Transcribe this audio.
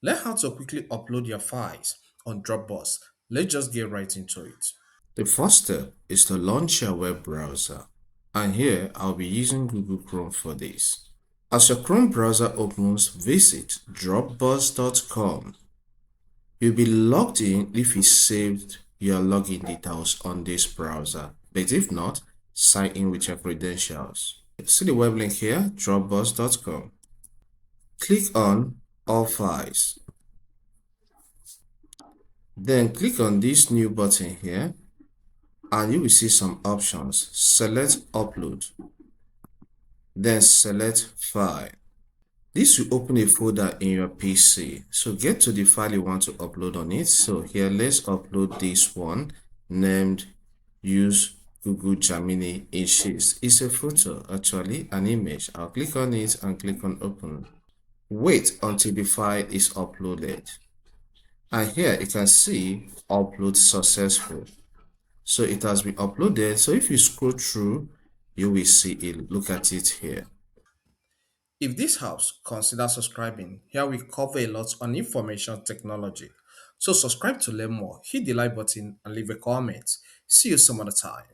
Learn how to quickly upload your files on Dropbox. Let's just get right into it. The first step is to launch your web browser, and here I'll be using Google Chrome for this. As your Chrome browser opens, visit dropbox.com. You'll be logged in if you saved your login details on this browser, but if not, sign in with your credentials. See the web link here, dropbox.com. Click on All Files. Then click on this new button here and you will see some options. Select Upload, then select File. This will open a folder in your PC. So get to the file you want to upload on it. So here, let's upload this one named Use Google Gemini in Sheets. It's a photo, actually, an image. I'll click on it and click on Open. Wait until the file is uploaded. And here you can see Upload Successful. So it has been uploaded. So if you scroll through, you will see it. Look at it here. If this helps, consider subscribing. Here we cover a lot on information technology. So subscribe to learn more, hit the like button and leave a comment. See you some other time.